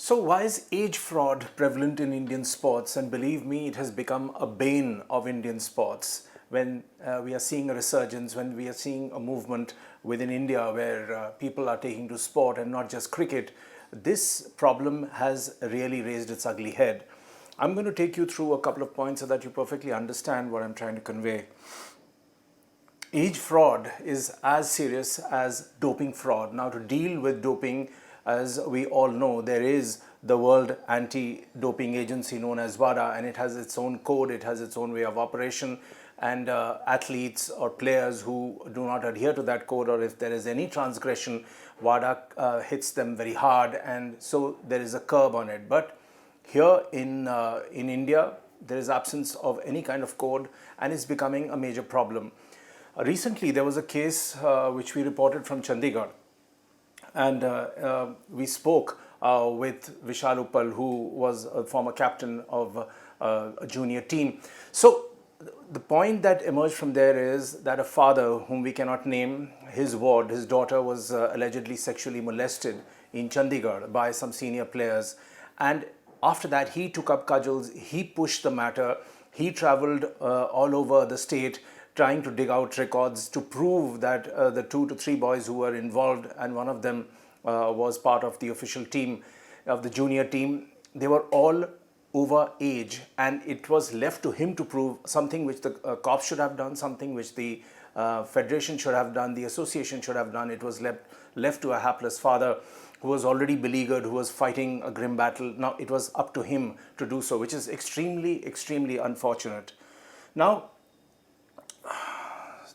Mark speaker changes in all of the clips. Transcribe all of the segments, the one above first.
Speaker 1: So why is age fraud prevalent in Indian sports? And believe me, it has become a bane of Indian sports. When we are seeing a resurgence, when we are seeing a movement within India where people are taking to sport and not just cricket, this problem has really raised its ugly head. I'm going to take you through a couple of points so that you perfectly understand what I'm trying to convey. Age fraud is as serious as doping fraud. Now, to deal with doping, as we all know, there is the World Anti-Doping Agency known as WADA, and it has its own code, it has its own way of operation, and athletes or players who do not adhere to that code, or if there is any transgression, WADA hits them very hard, and so there is a curb on it. But here in India, there is absence of any kind of code, and it's becoming a major problem. Recently, there was a case which we reported from Chandigarh, and we spoke with Vishal Uppal, who was a former captain of a junior team. So the point that emerged from there is that a father, whom we cannot name, his ward, his daughter was allegedly sexually molested in Chandigarh by some senior players. And after that, he took up cudgels, he pushed the matter, he traveled all over the state trying to dig out records to prove that the 2 to 3 boys who were involved, and one of them was part of the official team of the junior team, they were all over age, and it was left to him to prove something which the cops should have done, something which the federation should have done, the association should have done. It was left to a hapless father who was already beleaguered, who was fighting a grim battle. Now it was up to him to do so, which is extremely unfortunate. Now,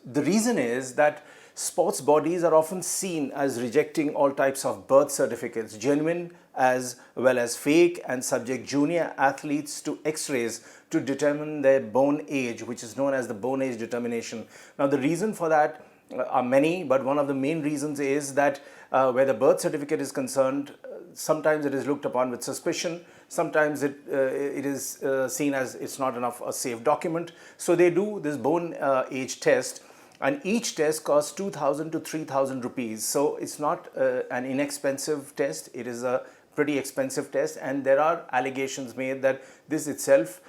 Speaker 1: the reason is that sports bodies are often seen as rejecting all types of birth certificates, genuine as well as fake, and subject junior athletes to x-rays to determine their bone age, which is known as the bone age determination. Now, the reason for that are many, but one of the main reasons is that where the birth certificate is concerned, sometimes it is looked upon with suspicion, sometimes it is seen as it's not enough a safe document. So they do this bone age test, and each test costs 2,000 to 3,000 rupees. So it's not an inexpensive test, it is a pretty expensive test, and there are allegations made that this itself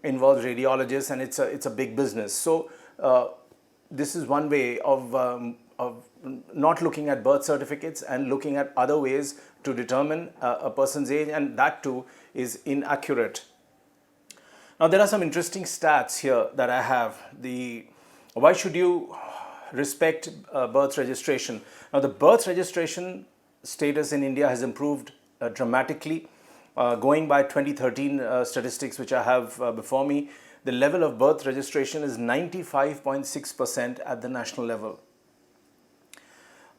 Speaker 1: involves radiologists, and it's a big business. So this is one way of not looking at birth certificates and looking at other ways to determine a person's age, and that too is inaccurate. Now, there are some interesting stats here that I have. Why should you respect birth registration? Now, the birth registration status in India has improved dramatically. Going by 2013 statistics which I have before me, the level of birth registration is 95.6% at the national level.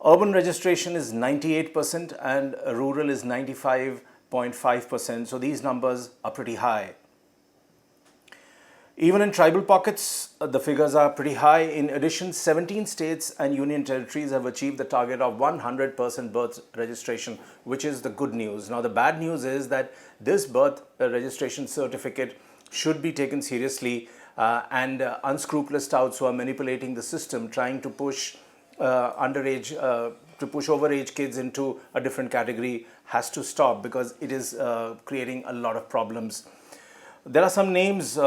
Speaker 1: Urban registration is 98% and rural is 95.5%. So these numbers are pretty high. Even in tribal pockets, the figures are pretty high. In addition, 17 states and union territories have achieved the target of 100% birth registration, which is the good news. Now, the bad news is that this birth registration certificate should be taken seriously, and unscrupulous touts who are manipulating the system, trying to push overage kids into a different category, has to stop, because it is creating a lot of problems. There are some names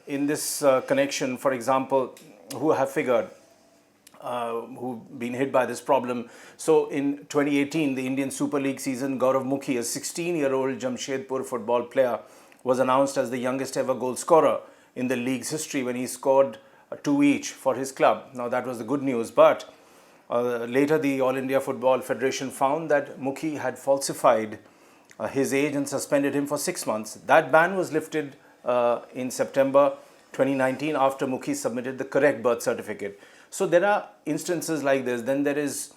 Speaker 1: in this connection, for example, who have figured, who've been hit by this problem. So in 2018, the Indian Super League season, Gaurav Mukhi, a 16-year-old Jamshedpur football player, was announced as the youngest ever goal scorer in the league's history when he scored 2 each for his club. Now, that was the good news, but later the All India Football Federation found that Mukhi had falsified his age and suspended him for 6 months. That ban was lifted in September 2019 after Mukhi submitted the correct birth certificate. So there are instances like this. Then there is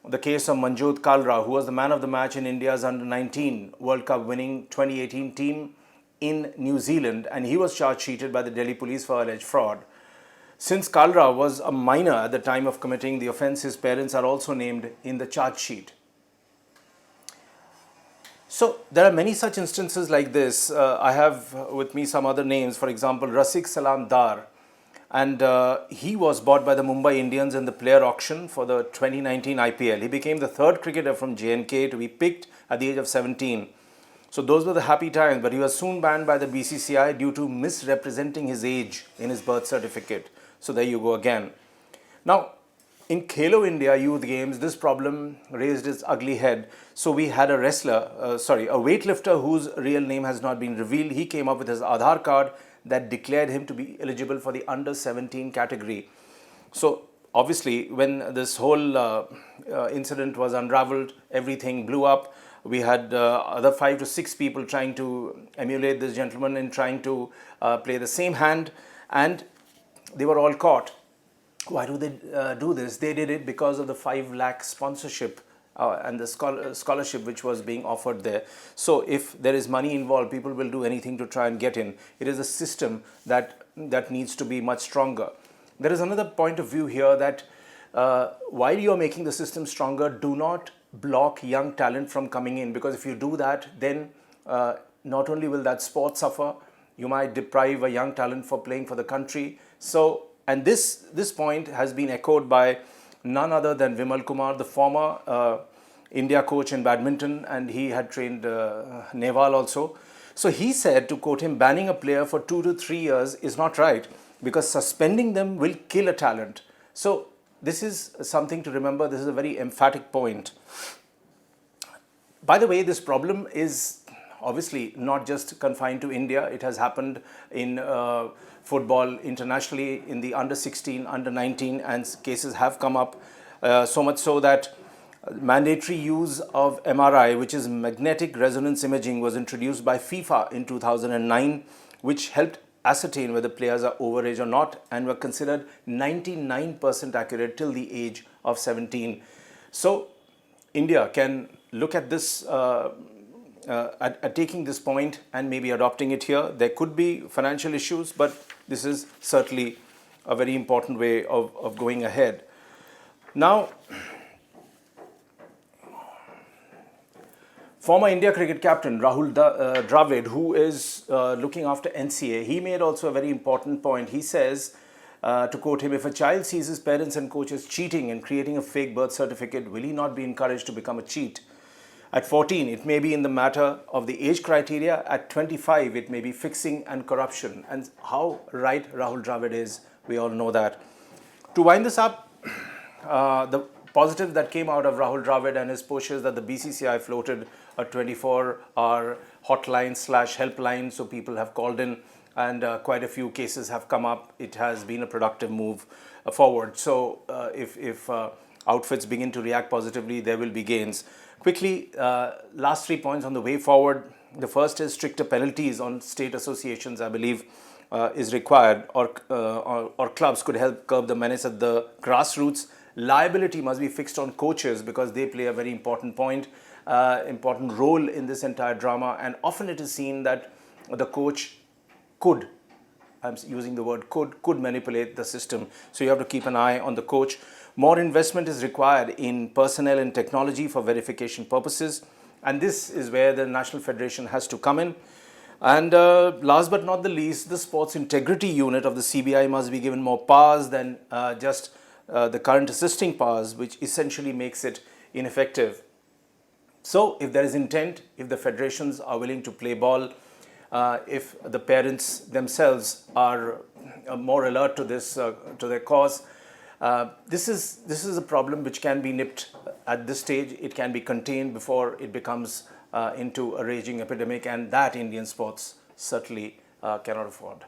Speaker 1: the case of Manjot Kalra, who was the man of the match in India's Under-19 World Cup winning 2018 team in New Zealand, and he was charge-sheeted by the Delhi police for alleged fraud. Since Kalra was a minor at the time of committing the offence, his parents are also named in the charge sheet. So there are many such instances like this. I have with me some other names. For example, Rasik Salam Dar, and he was bought by the Mumbai Indians in the player auction for the 2019 IPL. He became the third cricketer from J&K to be picked at the age of 17 So those were the happy times, but he was soon banned by the BCCI due to misrepresenting his age in his birth certificate. So there you go again. Now, in Khelo India Youth Games, this problem raised its ugly head. So we had a a weightlifter whose real name has not been revealed. He came up with his Aadhaar card that declared him to be eligible for the under 17 category. So obviously, when this whole incident was unraveled, everything blew up. We had other 5 to 6 people trying to emulate this gentleman and trying to play the same hand, and they were all caught. Why do they do this? They did it because of the 5 lakh sponsorship and the scholarship which was being offered there. So if there is money involved, people will do anything to try and get in. It is a system that needs to be much stronger. There is another point of view here that while you are making the system stronger, do not block young talent from coming in, because if you do that, then not only will that sport suffer, you might deprive a young talent for playing for the country. So, and this point has been echoed by none other than Vimal Kumar, the former India coach in badminton, and he had trained Nehwal also. So he said, to quote him, banning a player for 2 to 3 years is not right, because suspending them will kill a talent. So this is something to remember. This is a very emphatic point. By the way, this problem is obviously not just confined to India. It has happened in football internationally, in the under 16, under 19, and cases have come up, so much so that mandatory use of MRI, which is magnetic resonance imaging, was introduced by FIFA in 2009, which helped ascertain whether players are overage or not, and were considered 99% accurate till the age of 17. So India can look at this, at taking this point and maybe adopting it here. There could be financial issues, but this is certainly a very important way of going ahead. Now, former India cricket captain Rahul Dravid, who is looking after NCA, he made also a very important point. He says, to quote him, if a child sees his parents and coaches cheating and creating a fake birth certificate, will he not be encouraged to become a cheat? At 14, it may be in the matter of the age criteria. At 25, it may be fixing and corruption. And how right Rahul Dravid is, we all know that. To wind this up, the positive that came out of Rahul Dravid and his push is that the BCCI floated a 24-hour hotline/helpline, so people have called in, and quite a few cases have come up. It has been a productive move forward. So if outfits begin to react positively, there will be gains. Quickly, last 3 points on the way forward. The first is stricter penalties on state associations, I believe, is required, or clubs could help curb the menace at the grassroots. Liability must be fixed on coaches, because they play a very important role in this entire drama, and often it is seen that the coach could, I'm using the word could manipulate the system. So you have to keep an eye on the coach. More investment is required in personnel and technology for verification purposes, and this is where the National Federation has to come in. And last but not the least, the Sports Integrity Unit of the CBI must be given more powers than just the current assisting powers, which essentially makes it ineffective. So if there is intent, if the federations are willing to play ball, if the parents themselves are more alert to this, to their cause, this is a problem which can be nipped at this stage. It can be contained before it becomes into a raging epidemic, and that Indian sports certainly cannot afford.